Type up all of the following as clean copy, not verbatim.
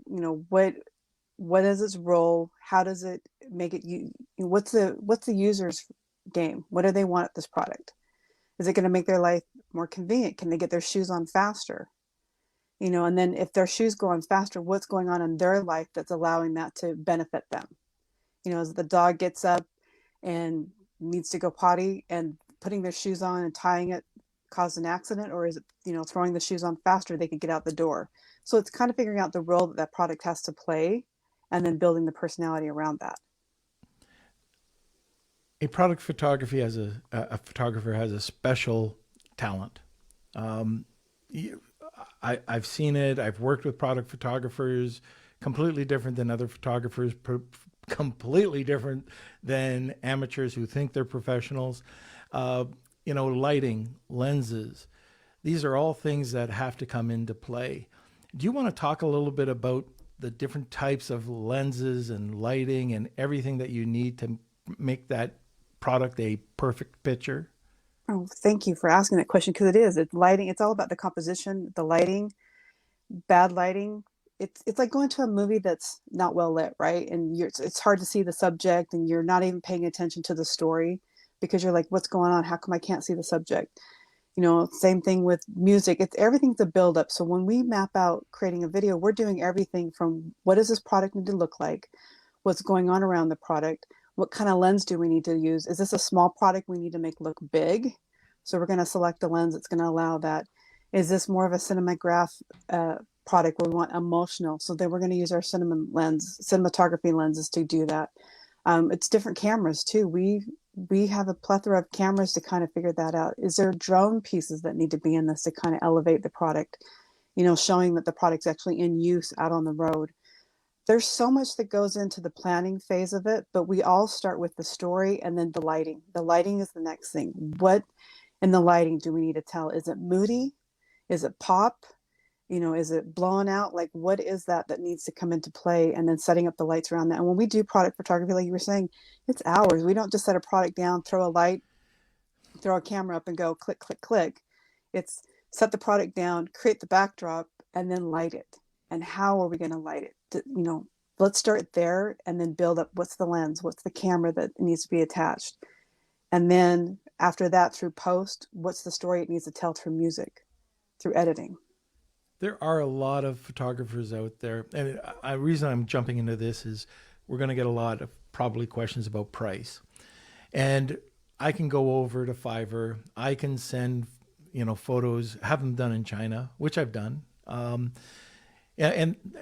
You know, what is its role? How does it make it what's the user's game? What do they want at this product? Is it going to make their life more convenient? Can they get their shoes on faster? You know, and then if their shoes go on faster, what's going on in their life that's allowing that to benefit them? You know, as the dog gets up and needs to go potty and putting their shoes on and tying it caused an accident, or is it, you know, throwing the shoes on faster, they could get out the door? So it's kind of figuring out the role that that product has to play and then building the personality around that. A product photography has a photographer has a special talent. Um, you, I've seen it. I've worked with product photographers, completely different than other photographers, completely different than amateurs who think they're professionals. Uh, you know, lighting, lenses, these are all things that have to come into play. Do you want to talk a little bit about the different types of lenses and lighting and everything that you need to make that product a perfect picture? Oh, thank you for asking that question, because it's lighting. It's all about the composition, the lighting. Bad lighting, it's like going to a movie that's not well lit, right? And it's hard to see the subject, and you're not even paying attention to the story because you're like, what's going on? How come I can't see the subject? You know, same thing with music. It's everything's a buildup. So when we map out creating a video, we're doing everything from what does this product need to look like, what's going on around the product, what kind of lens do we need to use? Is this a small product we need to make look big? So we're going to select a lens that's going to allow that. Is this more of a cinematograph product where we want emotional? So then we're going to use our cinematography lenses to do that. It's different cameras too. We have a plethora of cameras to kind of figure that out. Is there drone pieces that need to be in this to kind of elevate the product? You know, showing that the product's actually in use out on the road. There's so much that goes into the planning phase of it, but we all start with the story and then the lighting. The lighting is the next thing. What in the lighting do we need to tell? Is it moody? Is it pop? You know, is it blown out? Like, what is that needs to come into play? And then setting up the lights around that. And when we do product photography, like you were saying, it's hours. We don't just set a product down, throw a light, throw a camera up and go click, click, click. It's set the product down, create the backdrop, and then light it. And how are we going to light it? You know, let's start there and then build up. What's the lens? What's the camera that needs to be attached? And then after that, through post, what's the story it needs to tell through music, through editing? There are a lot of photographers out there, and the reason I'm jumping into this is we're going to get a lot of probably questions about price. And I can go over to Fiverr. I can send, you know, photos, have them done in China, which I've done. And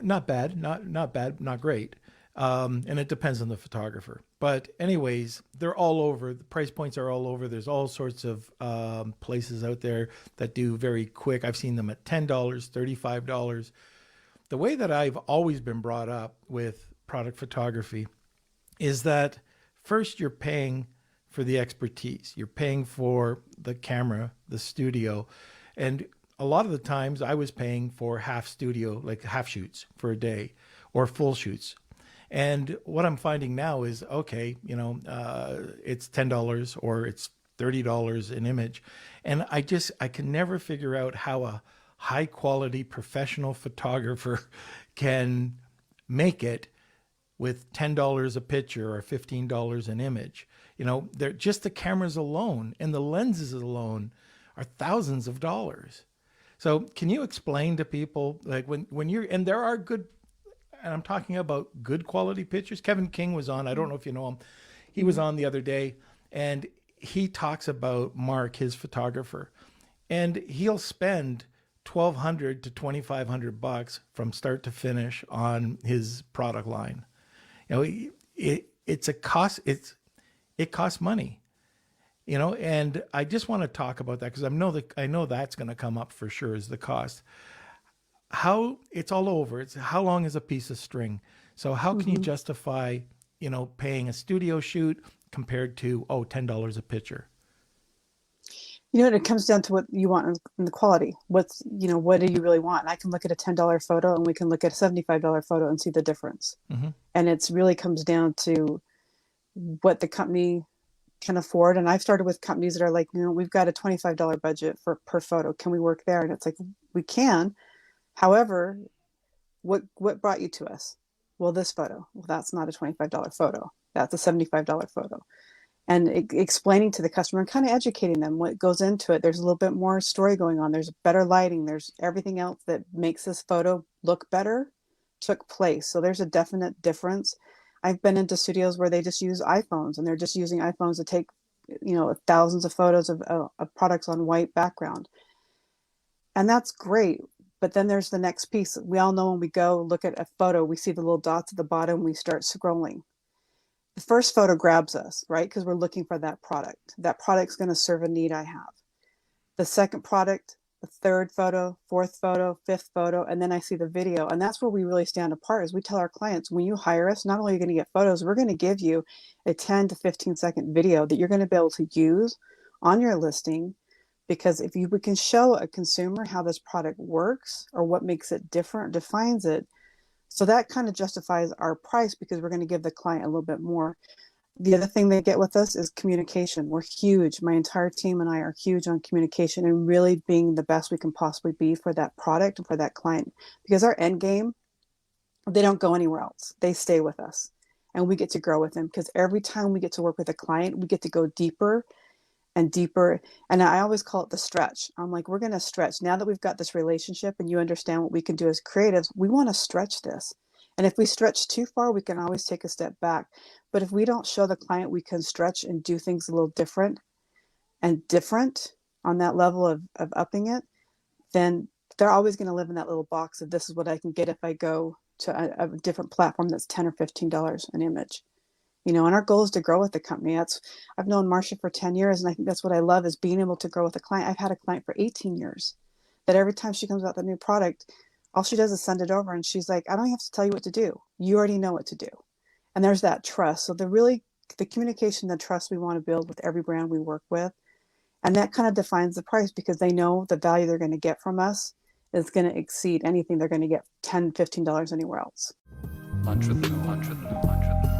not bad, not bad, not great. And it depends on the photographer. But anyways, they're all over. The price points are all over. There's all sorts of places out there that do very quick. I've seen them at $10, $35. The way that I've always been brought up with product photography is that first you're paying for the expertise. You're paying for the camera, the studio. And a lot of the times I was paying for half studio, like half shoots for a day or full shoots. And what I'm finding now is, okay, you know, it's $10 or it's $30 an image. And I can never figure out how a high quality professional photographer can make it with $10 a picture or $15 an image. You know, they're just the cameras alone and the lenses alone are thousands of dollars. So can you explain to people, like when you're, and there are good, and I'm talking about good quality pictures. Kevin King was on, I don't know if you know him. He was on the other day and he talks about Mark, his photographer, and he'll spend 1,200 to 2,500 bucks from start to finish on his product line. You know, it's a cost. It costs money, you know, and I just want to talk about that because I know that's going to come up for sure is the cost. How it's all over. It's how long is a piece of string? So how can you justify, you know, paying a studio shoot compared to, $10 a picture? You know, it comes down to what you want in the quality. What's, you know, what do you really want? And I can look at a $10 photo and we can look at a $75 photo and see the difference. And it's really comes down to what the company can afford. And I've started with companies that are like, we've got a $25 budget per photo. Can we work there? And it's like, we can. However, what brought you to us? Well, this photo. Well, that's not a $25 photo. That's a $75 photo. And explaining to the customer and kind of educating them what goes into it. There's a little bit more story going on. There's better lighting. There's everything else that makes this photo look better took place. So there's a definite difference. I've been into studios where they just use iPhones, and they're just using iPhones to take, thousands of photos of products on white background. And that's great. But then there's the next piece. We all know when we go look at a photo, we see the little dots at the bottom, we start scrolling. The first photo grabs us, right? Because we're looking for that product. That product's going to serve a need I have. The second product, the third photo, fourth photo, fifth photo, and then I see the video. And that's where we really stand apart. Is we tell our clients, when you hire us, not only are you going to get photos, we're going to give you a 10 to 15-second video that you're going to be able to use on your listing. Because if we can show a consumer how this product works or what makes it different, defines it, so that kind of justifies our price, because we're going to give the client a little bit more. The other thing they get with us is communication. We're huge. My entire team and I are huge on communication and really being the best we can possibly be for that product and for that client. Because our end game, they don't go anywhere else. They stay with us, and we get to grow with them, because every time we get to work with a client, we get to go deeper and deeper. And I always call it the stretch. I'm like, we're going to stretch. Now that we've got this relationship and you understand what we can do as creatives, we want to stretch this. And if we stretch too far, we can always take a step back. But if we don't show the client we can stretch and do things a little different on that level of upping it, then they're always going to live in that little box of, this is what I can get if I go to a different platform that's $10 or $15 an image. And our goal is to grow with the company. I've known Marcia for 10 years, and I think that's what I love, is being able to grow with a client. I've had a client for 18 years that every time she comes out with a new product, all she does is send it over, and she's like, I don't have to tell you what to do. You already know what to do. And there's that trust. So the communication, the trust we want to build with every brand we work with. And that kind of defines the price, because they know the value they're going to get from us is going to exceed anything they're going to get $10, $15 anywhere else. Entrepreneur.